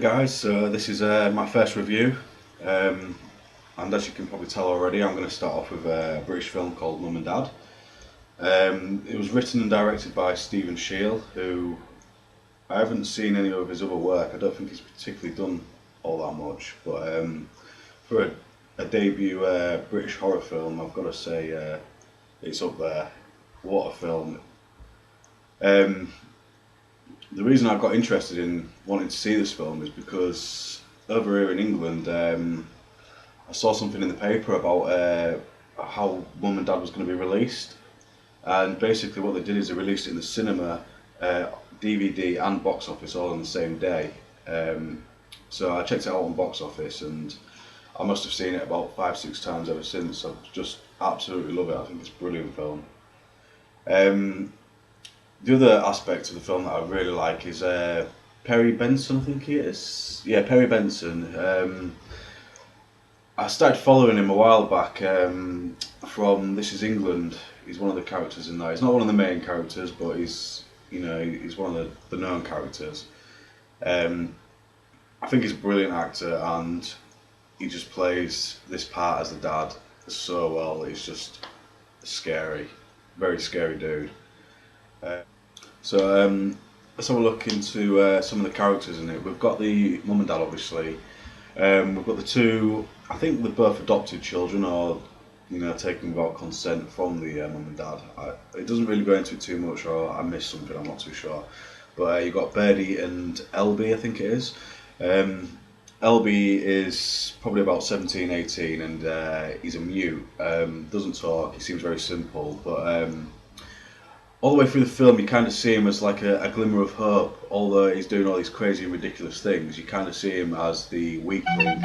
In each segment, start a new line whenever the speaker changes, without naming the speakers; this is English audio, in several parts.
guys, so this is my first review, um, and as you can probably tell already, I'm going to start off with a British film called Mum and Dad. It was written and directed by Stephen Shield, who I haven't seen any of his other work. I don't think he's particularly done all that much, but for a debut British horror film, I've got to say it's up there. What a film! Um, the reason I got interested in wanting to see this film is because over here in England, I saw something in the paper about how Mum and Dad was going to be released, and basically what they did is they released it in the cinema, DVD and box office all on the same day. So I checked it out on box office, and I must have seen it about 5, 6 times ever since. I just absolutely love it. I think it's a brilliant film. The other aspect of the film that I really like is Perry Benson, I think he is. Yeah, Perry Benson. I started following him a while back from This Is England. He's one of the characters in that. He's not one of the main characters, but he's one of the known characters. I think he's a brilliant actor, and he just plays this part as the dad so well. He's just scary, very scary dude. So let's have a look into some of the characters in it. We've got the mum and dad, obviously. We've got the two, I think they're both adopted children, or taken without consent from the mum and dad. It doesn't really go into it too much, or I missed something, I'm not too sure. But you've got Birdie and Elby, I think it is. Elby is probably about 17, 18, and he's a mute. Doesn't talk, he seems very simple, but all the way through the film you kind of see him as like a glimmer of hope. Although he's doing all these crazy and ridiculous things, you kind of see him as the weak link,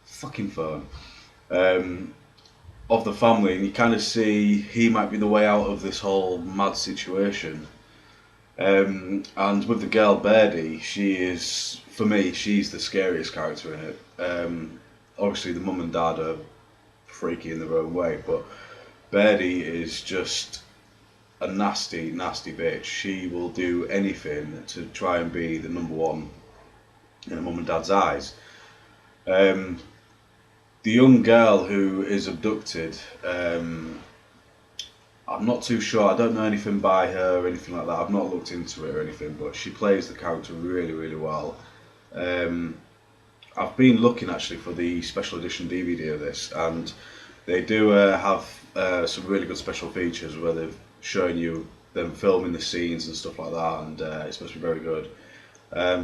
fucking phone, of the family, and you kind of see he might be the way out of this whole mad situation. And with the girl Birdie, she is, for me, she's the scariest character in it. Obviously the mum and dad are freaky in their own way, but Birdie is just a nasty, nasty bitch. She will do anything to try and be the number one in her mum and dad's eyes. The young girl who is abducted, I'm not too sure. I don't know anything by her or anything like that. I've not looked into it or anything, but she plays the character really, really well. I've been looking actually for the special edition DVD of this, and they do have some really good special features where they've showing you them filming the scenes and stuff like that, and it's supposed to be very good.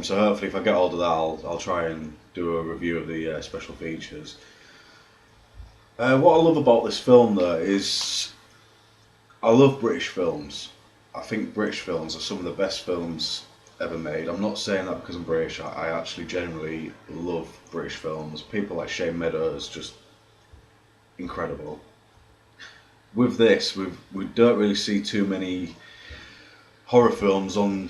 So hopefully if I get hold of that, I'll try and do a review of the special features. What I love about this film though is I love British films. I think British films are some of the best films ever made. I'm not saying that because I'm British. I actually generally love British films. People like Shane Meadows, just incredible. With this, we don't really see too many horror films on.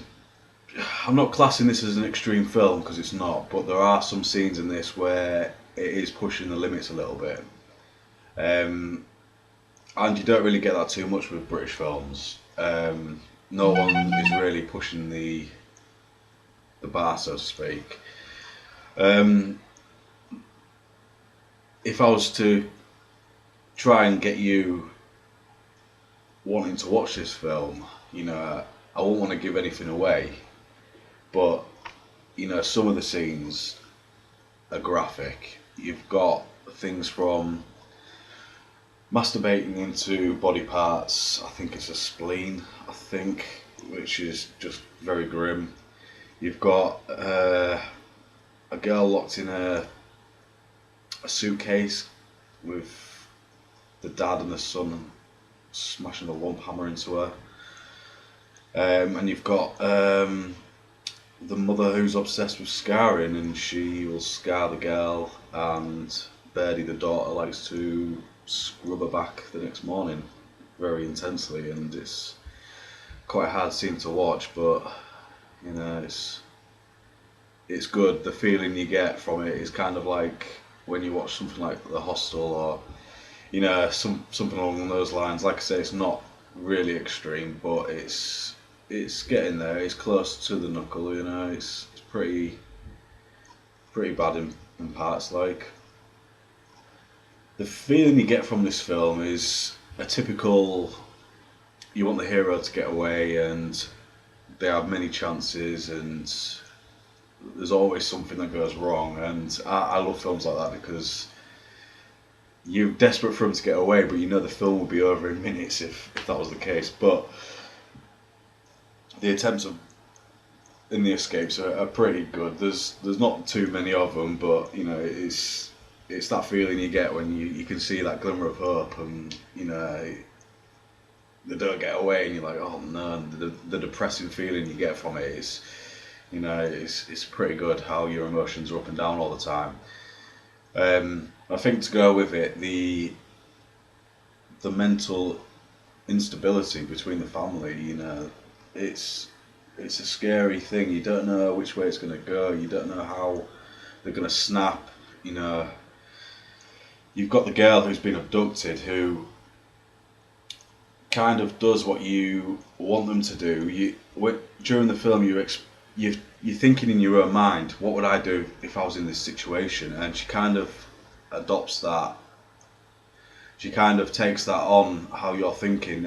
I'm not classing this as an extreme film because it's not, but there are some scenes in this where it is pushing the limits a little bit, and you don't really get that too much with British films. No one is really pushing the bar, so to speak. If I was to try and get you wanting to watch this film, I won't want to give anything away, but some of the scenes are graphic. You've got things from masturbating into body parts, I think it's a spleen, which is just very grim. You've got a girl locked in a suitcase with the dad and the son smashing a lump hammer into her, and you've got the mother who's obsessed with scarring, and she will scar the girl, and Birdie the daughter likes to scrub her back the next morning very intensely, and it's quite a hard scene to watch, but it's good. The feeling you get from it is kind of like when you watch something like The Hostel, or something along those lines. Like I say, it's not really extreme, but it's getting there. It's close to the knuckle. It's pretty pretty bad in parts. Like, the feeling you get from this film is a typical, you want the hero to get away, and they have many chances, and there's always something that goes wrong. And I love films like that because you're desperate for him to get away, but you know the film will be over in minutes if that was the case. But the attempts in the escapes are pretty good. There's not too many of them, but you know it's that feeling you get when you can see that glimmer of hope, and you know they don't get away, and you're like, oh no. And the depressing feeling you get from it is, you know, it's pretty good how your emotions are up and down all the time. I think to go with it, the mental instability between the family, you know, it's a scary thing. You don't know which way it's going to go. You don't know how they're going to snap. You know, you've got the girl who's been abducted, who kind of does what you want them to do. During the film, you're thinking in your own mind, what would I do if I was in this situation? And she kind of adopts that. She kind of takes that on how you're thinking,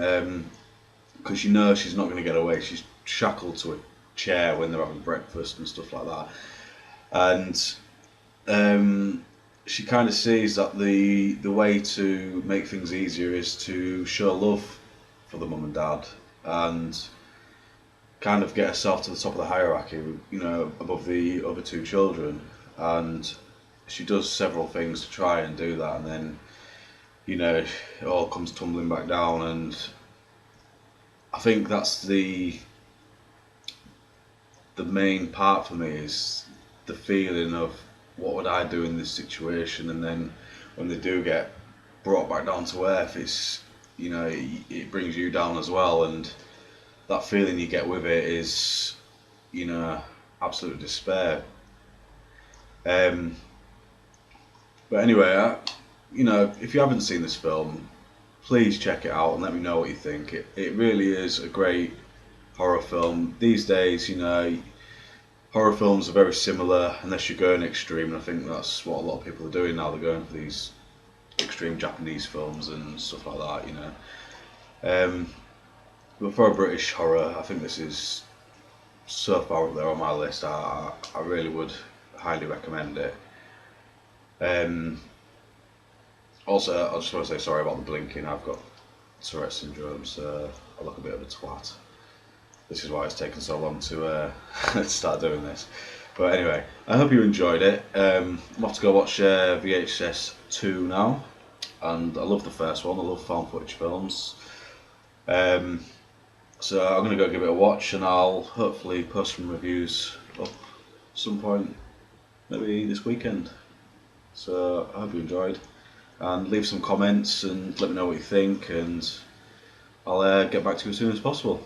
because you know she's not going to get away. She's shackled to a chair when they're having breakfast and stuff like that, and she kind of sees that the way to make things easier is to show love for the mum and dad, and kind of get herself to the top of the hierarchy, you know, above the other two children. And she does several things to try and do that, and then, you know, it all comes tumbling back down. And I think that's the main part for me, is the feeling of what would I do in this situation. And then when they do get brought back down to earth, it's, you know, it brings you down as well. And that feeling you get with it is, you know, absolute despair. But anyway, you know, if you haven't seen this film, please check it out and let me know what you think. It really is a great horror film. These days, you know, horror films are very similar unless you're going extreme, and I think that's what a lot of people are doing now. They're going for these extreme Japanese films and stuff like that, you know. But for a British horror, I think this is so far up there on my list. I really would highly recommend it. Also, I just want to say sorry about the blinking. I've got Tourette's syndrome, so I look a bit of a twat. This is why it's taken so long to start doing this. But anyway, I hope you enjoyed it. I'm off to go watch VHS 2 now, and I love the first one. I love found footage films. So I'm going to go give it a watch, and I'll hopefully post some reviews up some point, maybe this weekend. So I hope you enjoyed, and leave some comments and let me know what you think, and I'll get back to you as soon as possible.